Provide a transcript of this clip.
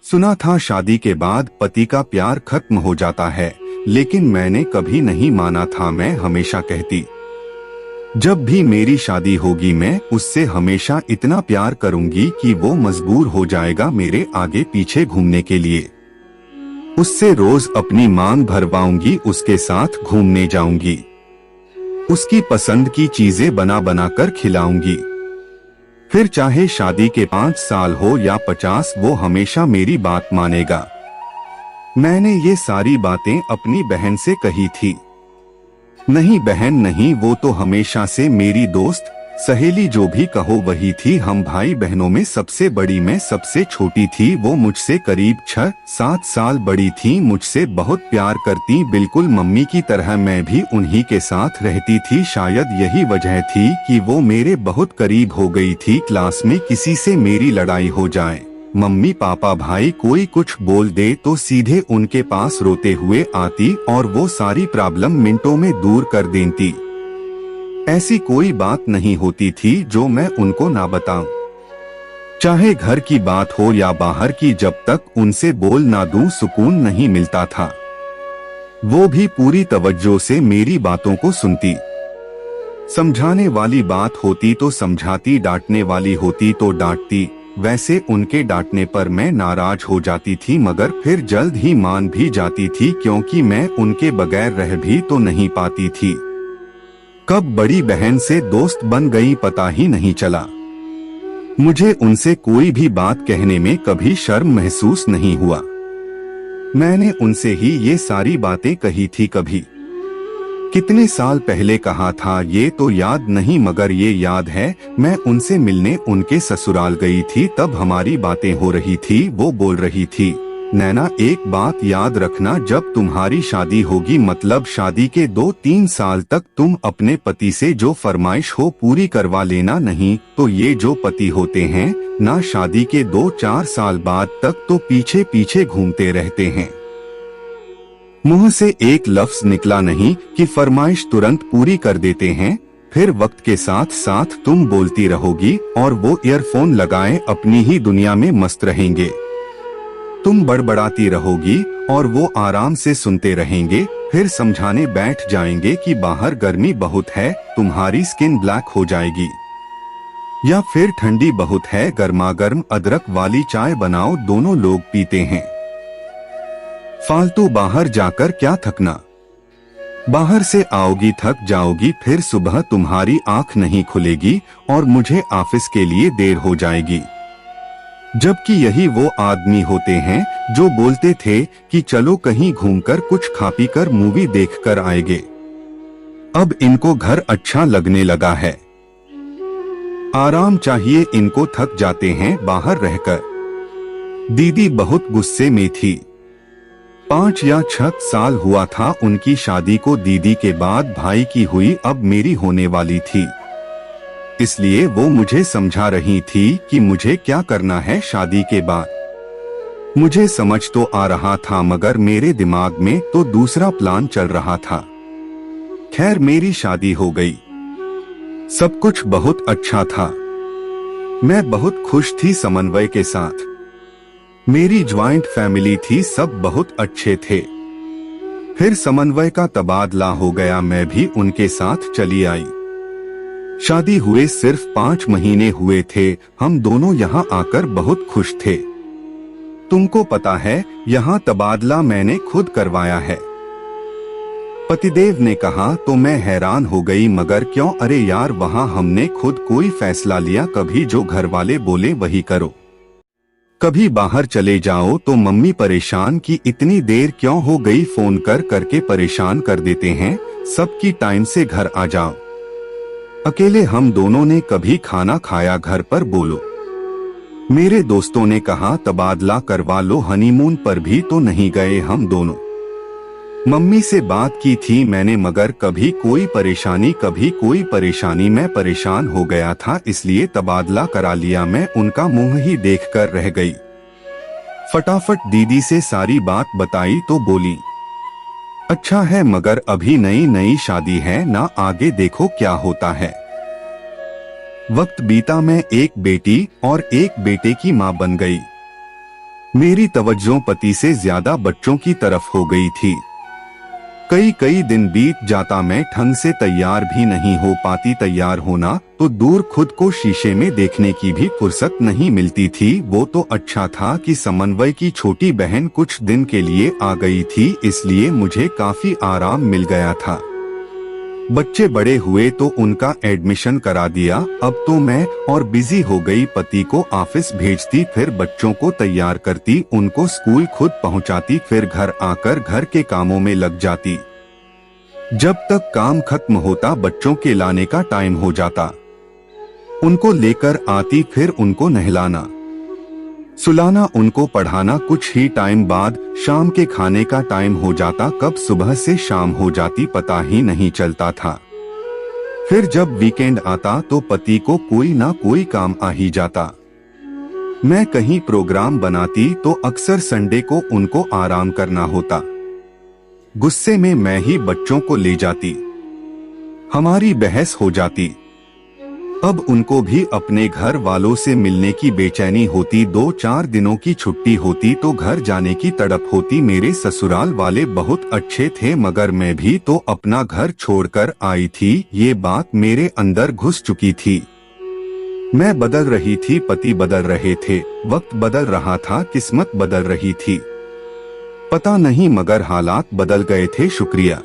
सुना था शादी के बाद पति का प्यार खत्म हो जाता है, लेकिन मैंने कभी नहीं माना था। मैं हमेशा कहती, जब भी मेरी शादी होगी मैं उससे हमेशा इतना प्यार करूंगी कि वो मजबूर हो जाएगा मेरे आगे पीछे घूमने के लिए। उससे रोज अपनी मांग भरवाऊंगी, उसके साथ घूमने जाऊंगी, उसकी पसंद की चीजें बना बना कर खिलाऊंगी। फिर चाहे शादी के 5 साल हो या 50, वो हमेशा मेरी बात मानेगा। मैंने ये सारी बातें अपनी बहन से कही थी। नहीं बहन नहीं, वो तो हमेशा से मेरी दोस्त सहेली जो भी कहो वही थी। हम भाई बहनों में सबसे बड़ी, मैं सबसे छोटी थी। वो मुझसे करीब 6-7 साल बड़ी थी। मुझसे बहुत प्यार करती, बिल्कुल मम्मी की तरह। मैं भी उन्हीं के साथ रहती थी। शायद यही वजह थी कि वो मेरे बहुत करीब हो गई थी। क्लास में किसी से मेरी लड़ाई हो जाए, मम्मी पापा भाई कोई कुछ बोल दे तो सीधे उनके पास रोते हुए आती और वो सारी प्रॉब्लम मिनटों में दूर कर देती। ऐसी कोई बात नहीं होती थी जो मैं उनको ना बताऊं। चाहे घर की बात हो या बाहर की, जब तक उनसे बोल ना दूं सुकून नहीं मिलता था। वो भी पूरी तवज्जो से मेरी बातों को सुनती। समझाने वाली बात होती तो समझाती, डांटने वाली होती तो डांटती। वैसे उनके डांटने पर मैं नाराज हो जाती थी, मगर फिर जल्द ही मान भी जाती थी, क्योंकि मैं उनके बगैर रह भी तो नहीं पाती थी। कब बड़ी बहन से दोस्त बन गई पता ही नहीं चला। मुझे उनसे कोई भी बात कहने में कभी शर्म महसूस नहीं हुआ। मैंने उनसे ही ये सारी बातें कही थी। कभी कितने साल पहले कहा था ये तो याद नहीं, मगर ये याद है मैं उनसे मिलने उनके ससुराल गई थी। तब हमारी बातें हो रही थी। वो बोल रही थी, नैना एक बात याद रखना, जब तुम्हारी शादी होगी, मतलब शादी के 2-3 साल तक तुम अपने पति से जो फरमाइश हो पूरी करवा लेना। नहीं तो ये जो पति होते हैं ना, शादी के 2-4 साल बाद तक तो पीछे पीछे घूमते रहते हैं। मुंह से एक लफ्ज निकला नहीं कि फरमाइश तुरंत पूरी कर देते हैं। फिर वक्त के साथ साथ तुम बोलती रहोगी और वो ईयरफोन लगाए अपनी ही दुनिया में मस्त रहेंगे। तुम बड़बड़ाती रहोगी और वो आराम से सुनते रहेंगे। फिर समझाने बैठ जाएंगे कि बाहर गर्मी बहुत है, तुम्हारी स्किन ब्लैक हो जाएगी, या फिर ठंडी बहुत है, गर्मागर्म अदरक वाली चाय बनाओ, दोनों लोग पीते हैं। फालतू बाहर जाकर क्या थकना, बाहर से आओगी थक जाओगी, फिर सुबह तुम्हारी आंख नहीं खुलेगी और मुझे ऑफिस के लिए देर हो जाएगी। जबकि यही वो आदमी होते हैं जो बोलते थे कि चलो कहीं घूमकर कुछ खा पी कर मूवी देख कर आएंगे। अब इनको घर अच्छा लगने लगा है, आराम चाहिए इनको, थक जाते हैं बाहर रहकर। दीदी बहुत गुस्से में थी। 5 या 6 साल हुआ था उनकी शादी को। दीदी के बाद भाई की हुई, अब मेरी होने वाली थी। इसलिए वो मुझे समझा रही थी कि मुझे क्या करना है शादी के बाद। मुझे समझ तो आ रहा था, मगर मेरे दिमाग में तो दूसरा प्लान चल रहा था। खैर मेरी शादी हो गई, सब कुछ बहुत अच्छा था। मैं बहुत खुश थी समन्वय के साथ। मेरी ज्वाइंट फैमिली थी, सब बहुत अच्छे थे। फिर समन्वय का तबादला हो गया, मैं भी उनके साथ चली आई। शादी हुए सिर्फ 5 महीने हुए थे। हम दोनों यहाँ आकर बहुत खुश थे। तुमको पता है यहाँ तबादला मैंने खुद करवाया है, पतिदेव ने कहा। तो मैं हैरान हो गई, मगर क्यों? अरे यार वहाँ हमने खुद कोई फैसला लिया, कभी जो घर वाले बोले वही करो। कभी बाहर चले जाओ तो मम्मी परेशान कि इतनी देर क्यों हो गई, फोन कर करके परेशान कर देते हैं। सबकी टाइम से घर आ जाओ। अकेले हम दोनों ने कभी खाना खाया घर पर, बोलो। मेरे दोस्तों ने कहा तबादला करवा लो, हनीमून पर भी तो नहीं गए हम दोनों। मम्मी से बात की थी मैंने, मगर कभी कोई परेशानी कभी कोई परेशानी। मैं परेशान हो गया था, इसलिए तबादला करा लिया। मैं उनका मुंह ही देखकर रह गई। फटाफट दीदी से सारी बात बताई तो बोली, अच्छा है मगर अभी नई नई शादी है ना, आगे देखो क्या होता है। वक्त बीता, मैं एक बेटी और एक बेटे की मां बन गई। मेरी तवज्जो पति से ज्यादा बच्चों की तरफ हो गई थी। कई कई दिन बीत जाता, मैं ढंग से तैयार भी नहीं हो पाती। तैयार होना तो दूर, खुद को शीशे में देखने की भी फुर्सत नहीं मिलती थी। वो तो अच्छा था कि समन्वय की छोटी बहन कुछ दिन के लिए आ गई थी, इसलिए मुझे काफी आराम मिल गया था। बच्चे बड़े हुए तो उनका एडमिशन करा दिया। अब तो मैं और बिजी हो गई। पति को ऑफिस भेजती, फिर बच्चों को तैयार करती, उनको स्कूल खुद पहुंचाती, फिर घर आकर घर के कामों में लग जाती। जब तक काम खत्म होता बच्चों के लाने का टाइम हो जाता। उनको लेकर आती, फिर उनको नहलाना, सुलाना, उनको पढ़ाना। कुछ ही टाइम बाद शाम के खाने का टाइम हो जाता। कब सुबह से शाम हो जाती पता ही नहीं चलता था। फिर जब वीकेंड आता तो पति को कोई ना कोई काम आ ही जाता। मैं कहीं प्रोग्राम बनाती तो अक्सर संडे को उनको आराम करना होता। गुस्से में मैं ही बच्चों को ले जाती, हमारी बहस हो जाती। अब उनको भी अपने घर वालों से मिलने की बेचैनी होती। 2-4 दिनों की छुट्टी होती तो घर जाने की तड़प होती। मेरे ससुराल वाले बहुत अच्छे थे, मगर मैं भी तो अपना घर छोड़कर आई थी। ये बात मेरे अंदर घुस चुकी थी। मैं बदल रही थी, पति बदल रहे थे, वक्त बदल रहा था, किस्मत बदल रही थी। पता नहीं, मगर हालात बदल गए थे। शुक्रिया।